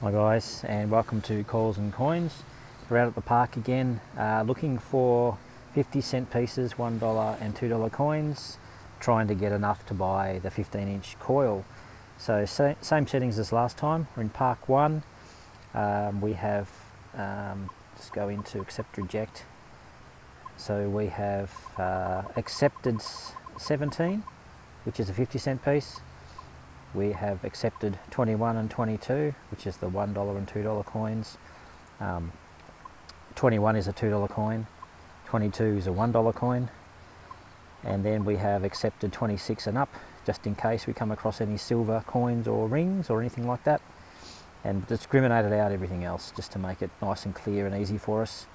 Hi guys, and welcome to Coils and Coins. We're out at the park again, looking for 50-cent pieces, $1 and $2 coins, trying to get enough to buy the 15-inch coil. So same settings as last time. We're in Park 1. We have, just go into accept reject. So we have accepted 17, which is a 50-cent piece. We have accepted 21 and 22, which is the $1 and $2 coins. 21 is a $2 coin, 22 is a $1 coin, and then we have accepted 26 and up, just in case we come across any silver coins or rings or anything like that, and discriminated out everything else just to make it nice and clear and easy for us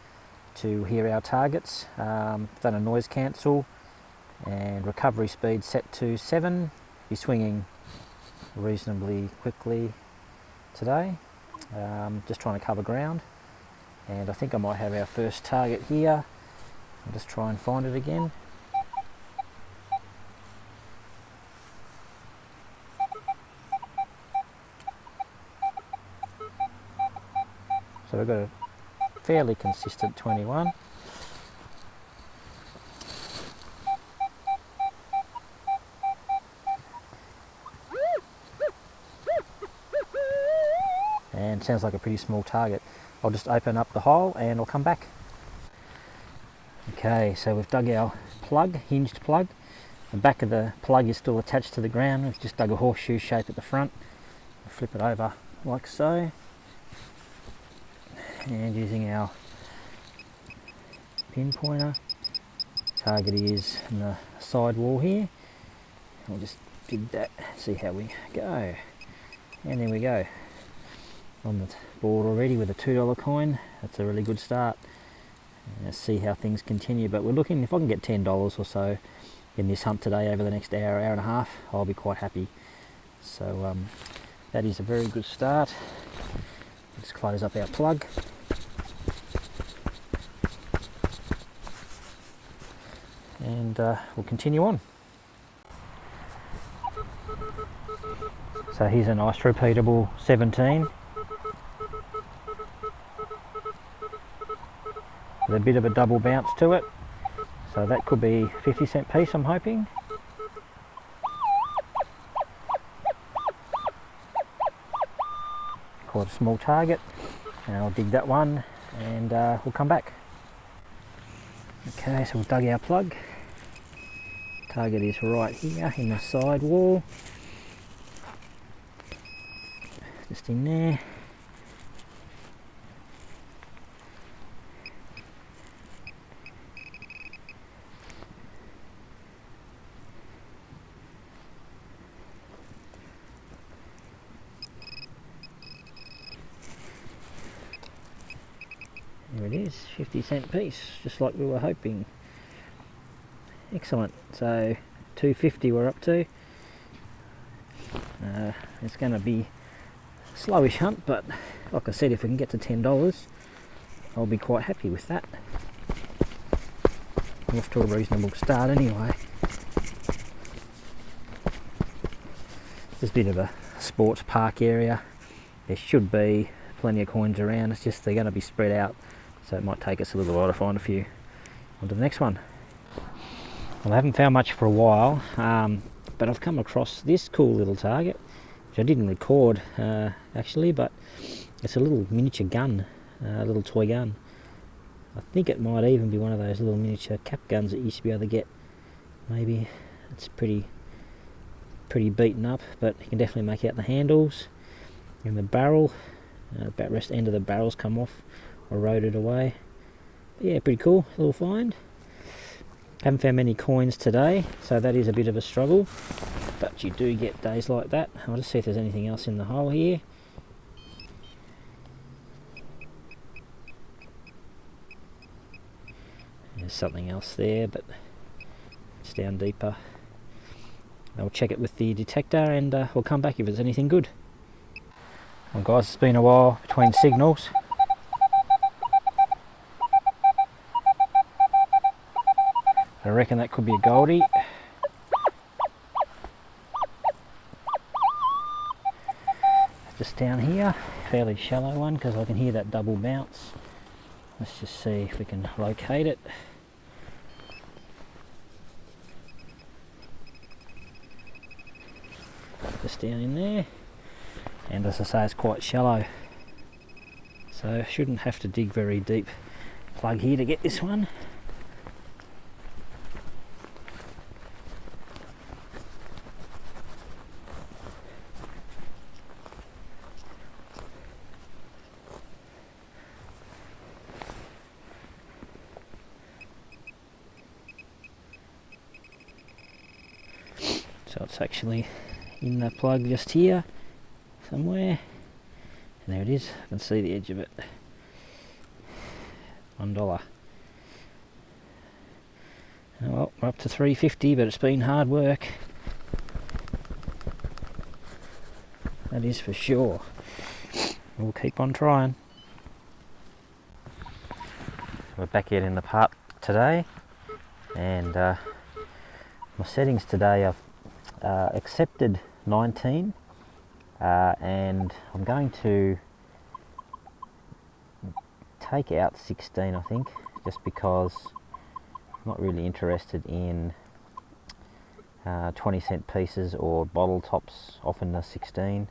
to hear our targets. Done a noise cancel and recovery speed set to 7. Be swinging reasonably quickly today, just trying to cover ground, and I think I might have our first target here. I'll just try and find it again. So we've got a fairly consistent 21. And sounds like a pretty small target. I'll just open up the hole and I'll come back. Okay, so we've dug our plug, hinged plug. The back of the plug is still attached to the ground. We've just dug a horseshoe shape at the front. We'll flip it over like so. And using our pinpointer, target is in the side wall here. We'll just dig that, see how we go. And there we go. On the board already with a $2 coin. That's a really good start. Let's see how things continue, but we're looking, if I can get $10 or so in this hunt today over the next hour and a half, I'll be quite happy. So that is a very good start. Let's close up our plug. And we'll continue on. So here's a nice repeatable 17. With a bit of a double bounce to it, so that could be 50-cent piece, I'm hoping. Quite a small target, and I'll dig that one and we'll come back. Okay, so we've dug our plug. Target is right here in the side wall, just in there. There it is, 50-cent piece, just like we were hoping. Excellent. So 250 we're up to. It's going to be a slowish hunt, but like I said, if we can get to $10, I'll be quite happy with that. I'm off to a reasonable start anyway. There's a bit of a sports park area. There should be plenty of coins around, it's just they're going to be spread out, so it might take us a little while to find a few. On to the next one. Well, I haven't found much for a while, but I've come across this cool little target, which I didn't record actually, but it's a little miniature gun, a little toy gun. I think it might even be one of those little miniature cap guns that you used to be able to get. Maybe. It's pretty beaten up, but you can definitely make out the handles and the barrel. About rest end of the barrel's come off, eroded away. But yeah, pretty cool little find. Haven't found many coins today, so that is a bit of a struggle, but you do get days like that. I'll just see if there's anything else in the hole here. There's something else there, but it's down deeper. I'll check it with the detector and we'll come back if there's anything good. Well guys, it's been a while between signals. I reckon that could be a goldie. just down here, fairly shallow one because I can hear that double bounce. Let's just see if we can locate it. Just down in there, and as I say, it's quite shallow, so shouldn't have to dig very deep plug here to get this one. So it's actually in the plug just here somewhere, and there it is. I can see the edge of it. $1. Oh, well, we're up to 350, but it's been hard work, that is for sure. We'll keep on trying. We're back out in the park today, and my settings today I've accepted 19, and I'm going to take out 16, I think, just because I'm not really interested in 20-cent pieces or bottle tops, often the 16,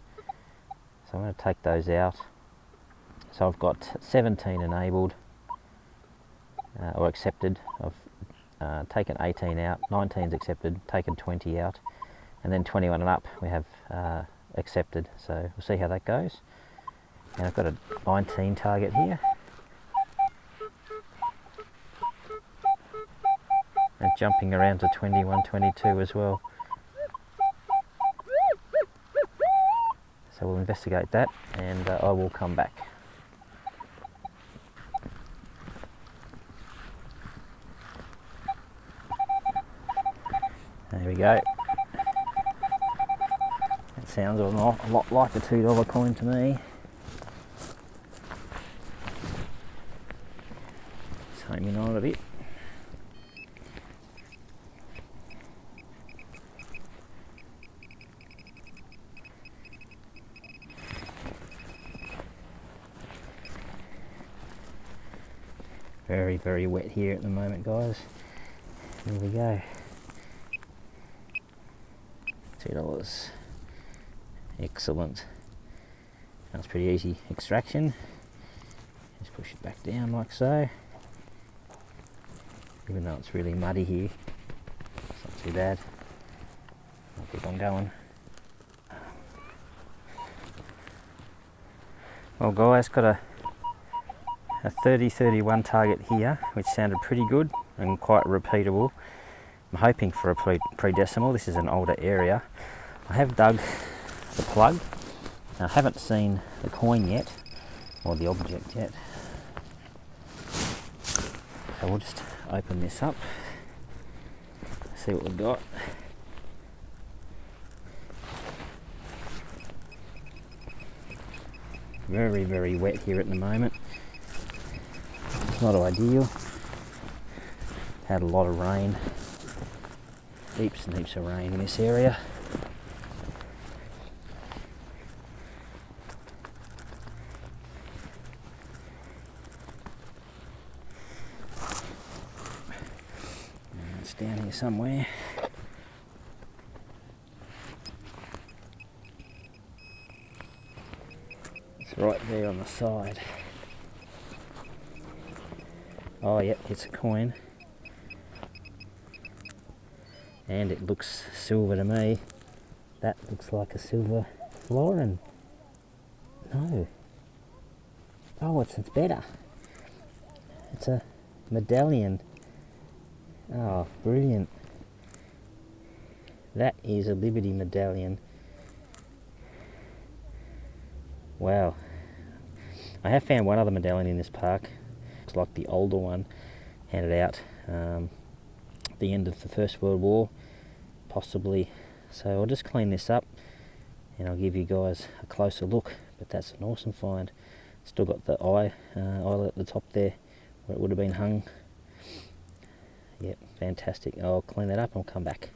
so I'm going to take those out. So I've got 17 enabled or accepted. I've taken 18 out, 19's accepted, taken 20 out, and then 21 and up we have accepted, so we'll see how that goes. And I've got a 19 target here, and jumping around to 21, 22 as well. So we'll investigate that, and I will come back. There we go. That sounds a lot like a $2 coin to me. Just homing on a bit. Very, very wet here at the moment, guys. Here we go. $2. Excellent. That's pretty easy extraction. Just push it back down like so. Even though it's really muddy here, it's not too bad. I'll keep on going. Well guys, got a 30-31 target here, which sounded pretty good and quite repeatable. I'm hoping for a pre-decimal. This is an older area. I have dug the plug. I haven't seen the coin yet, or the object yet. So we'll just open this up, see what we've got. Very, very wet here at the moment. It's not ideal. Had a lot of rain. Heaps and heaps of rain in this area. And it's down here somewhere. It's right there on the side. Oh yep, it's a coin. And it looks silver to me. That looks like a silver florin. No. Oh, it's better. It's a medallion. Oh, brilliant. That is a Liberty medallion. Wow. I have found one other medallion in this park. It's like the older one, handed out the end of the First World War, possibly. So I'll just clean this up and I'll give you guys a closer look. But that's an awesome find. Still got the eyelet at the top there where it would have been hung. Yep, fantastic. I'll clean that up and I'll come back.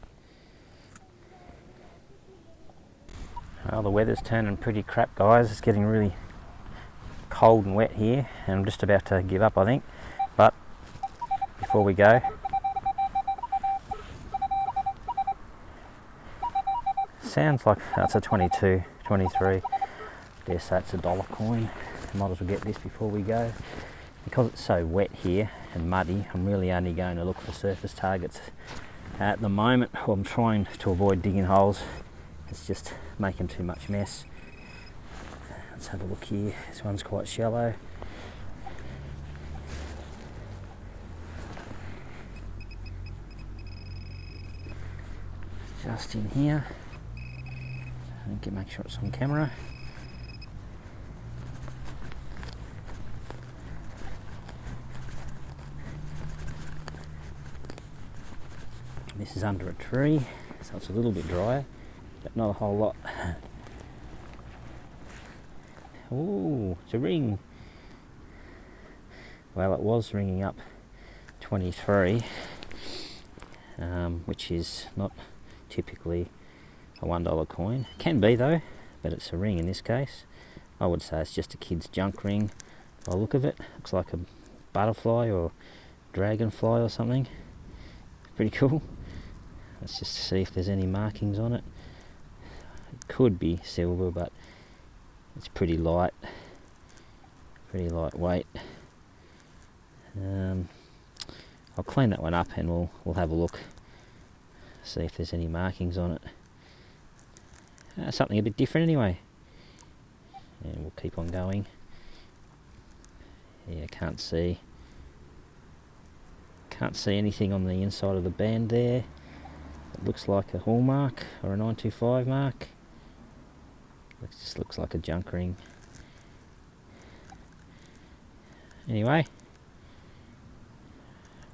Well, the weather's turning pretty crap, guys. It's getting really cold and wet here, and I'm just about to give up, I think. But before we go, sounds like it's a 22, 23. Dare say it's $1 coin. Might as well get this before we go. Because it's so wet here and muddy, I'm really only going to look for surface targets at the moment. I'm trying to avoid digging holes. It's just making too much mess. Let's have a look here. This one's quite shallow. Just in here. Make sure it's on camera. This is under a tree, so it's a little bit drier, but not a whole lot. Ooh, it's a ring. Well, it was ringing up 23, which is not typically a $1 coin. Can be though, but it's a ring in this case. I would say it's just a kid's junk ring by the look of it. Looks like a butterfly or dragonfly or something. Pretty cool. Let's just see if there's any markings on it. It could be silver, but it's pretty light, pretty lightweight. I'll clean that one up and we'll have a look, see if there's any markings on it. Something a bit different anyway. And we'll keep on going. Yeah, can't see anything on the inside of the band there. It looks like a hallmark or a 925 mark. It just looks like a junk ring. Anyway,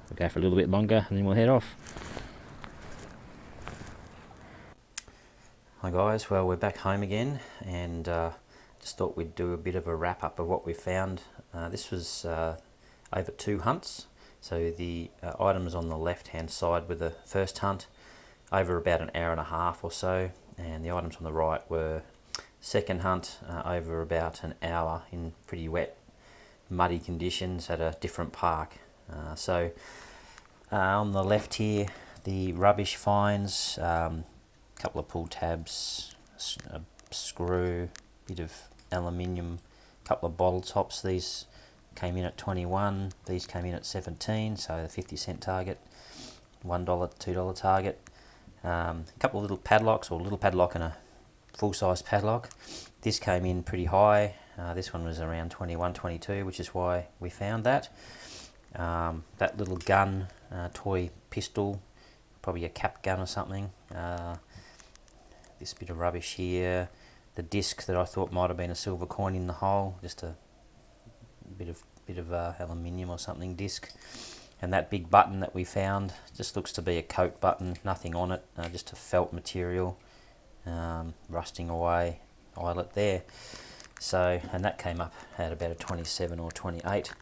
we'll go for a little bit longer and then we'll head off. Hi guys, well we're back home again, and just thought we'd do a bit of a wrap up of what we found. This was over 2 hunts, so the items on the left hand side were the first hunt over about an hour and a half or so, and the items on the right were second hunt over about an hour in pretty wet, muddy conditions at a different park. On the left here, the rubbish finds, couple of pull tabs, a screw, bit of aluminium, couple of bottle tops. These came in at 21, these came in at 17, so the 50-cent target, $1, $2 target. A couple of little padlocks, or a little padlock and a full-size padlock. This came in pretty high. This one was around 21, 22, which is why we found that. That little gun, toy pistol, probably a cap gun or something. This bit of rubbish here. The disc that I thought might have been a silver coin in the hole, just a bit of aluminium or something disc. And that big button that we found just looks to be a coat button, nothing on it, just a felt material, rusting away, eyelet there. So, and that came up at about a 27 or 28.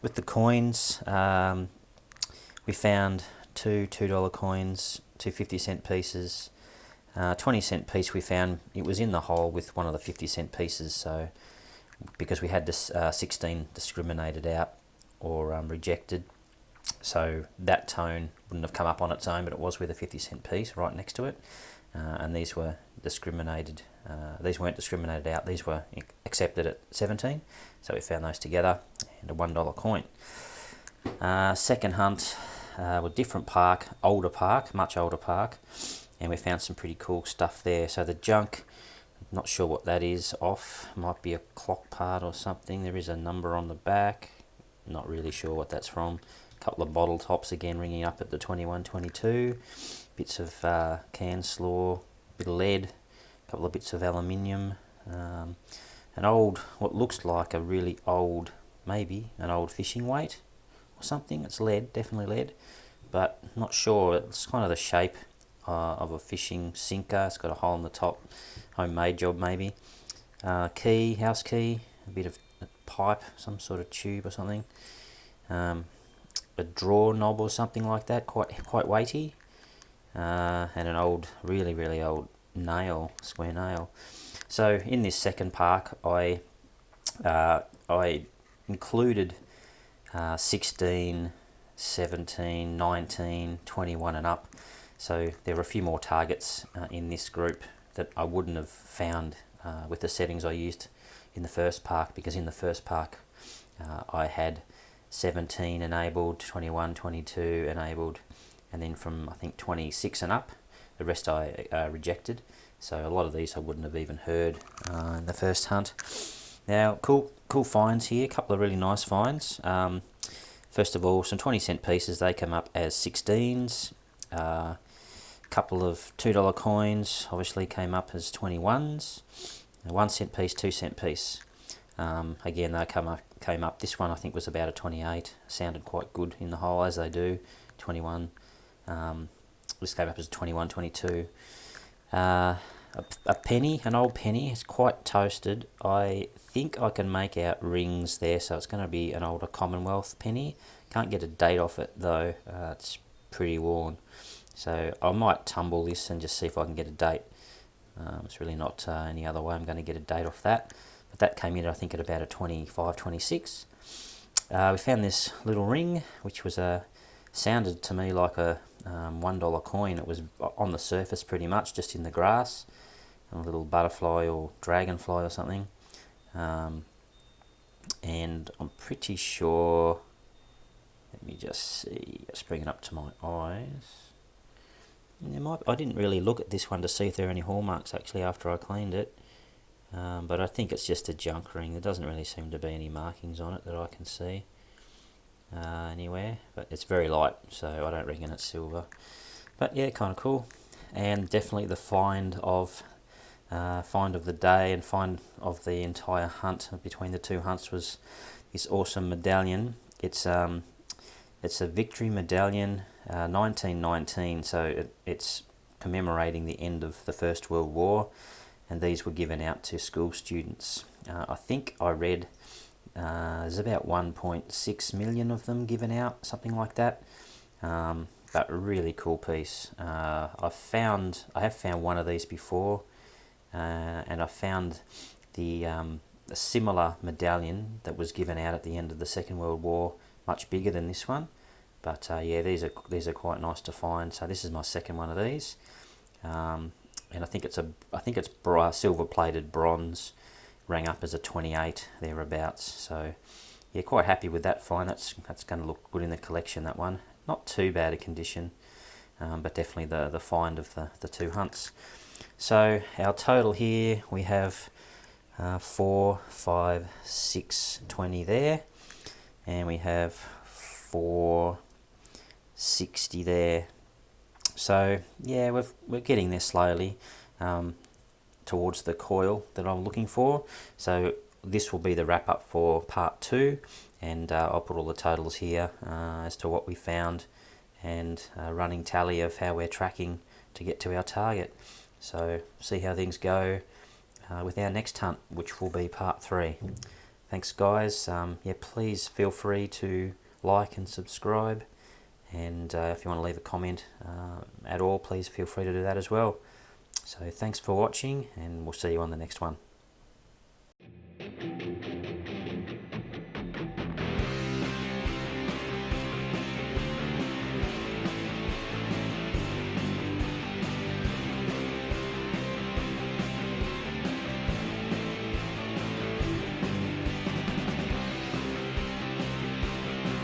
With the coins, we found two $2 coins, two 50-cent pieces, 20-cent piece we found, it was in the hole with one of the 50-cent pieces, so because we had this 16 discriminated out or rejected, so that tone wouldn't have come up on its own, but it was with a 50-cent piece right next to it. And these were discriminated, these weren't discriminated out, these were accepted at 17, so we found those together, and a $1 coin. Second hunt, with different park, older park, much older park, and we found some pretty cool stuff there. So the junk, not sure what that is off, might be a clock part or something. There is a number on the back, not really sure what that's from. A couple of bottle tops again ringing up at the 21, 22. Bits of can slaw, bit of lead, a couple of bits of aluminium, an old, what looks like a really old, maybe an old fishing weight or something. It's lead, definitely lead, but not sure. It's kind of the shape of a fishing sinker. It's got a hole in the top, homemade job maybe. Key, house key, a bit of a pipe, some sort of tube or something. A drawer knob or something like that, quite weighty. And an old, really old nail, square nail. So in this second park, I included 16, 17, 19, 21 and up. So there were a few more targets in this group that I wouldn't have found with the settings I used in the first park, because in the first park I had 17 enabled, 21, 22 enabled, and then from I think 26 and up, the rest I rejected. So a lot of these I wouldn't have even heard in the first hunt. Now, cool finds here, a couple of really nice finds. First of all, some 20-cent pieces, they come up as 16s. A couple of $2 coins obviously came up as 21s. A 1 cent piece, 2 cent piece. Again, they came up. This one I think was about a 28. Sounded quite good in the hole, as they do. 21. This came up as 21, 22. A penny, an old penny, it's quite toasted. I think I can make out rings there, so it's going to be an older Commonwealth penny. Can't get a date off it though, it's pretty worn. So I might tumble this and just see if I can get a date. It's really not any other way I'm going to get a date off that. But that came in, I think, at about a 25, 26. We found this little ring, which was sounded to me like a $1 coin. It was on the surface pretty much, just in the grass. A little butterfly or dragonfly or something. And I'm pretty sure, let me just see, just bring it up to my eyes. I didn't really look at this one to see if there are any hallmarks actually after I cleaned it. But I think it's just a junk ring. There doesn't really seem to be any markings on it that I can see anywhere, but it's very light, so I don't reckon it's silver. But yeah, kind of cool. And definitely the find of the day and find of the entire hunt between the two hunts was this awesome medallion. It's a victory medallion, 1919, so it's commemorating the end of the First World War, and these were given out to school students. I think I read there's about 1.6 million of them given out, something like that. But a really cool piece. I have found one of these before, and I found a similar medallion that was given out at the end of the Second World War, much bigger than this one. But yeah, these are quite nice to find. So this is my second one of these, and I think it's silver plated bronze, rang up as a 28 thereabouts. So yeah, quite happy with that find. That's going to look good in the collection, that one. Not too bad a condition, but definitely the find of the two hunts. So our total here, we have 4, 5, 6, 20 there, and we have 460 there. So yeah, we're getting there slowly towards the coil that I'm looking for. So this will be the wrap up for part 2, and I'll put all the totals here as to what we found, and a running tally of how we're tracking to get to our target. So see how things go with our next hunt, which will be part 3. Thanks guys. Yeah, please feel free to like and subscribe, and if you want to leave a comment at all, please feel free to do that as well. So thanks for watching, and we'll see you on the next one.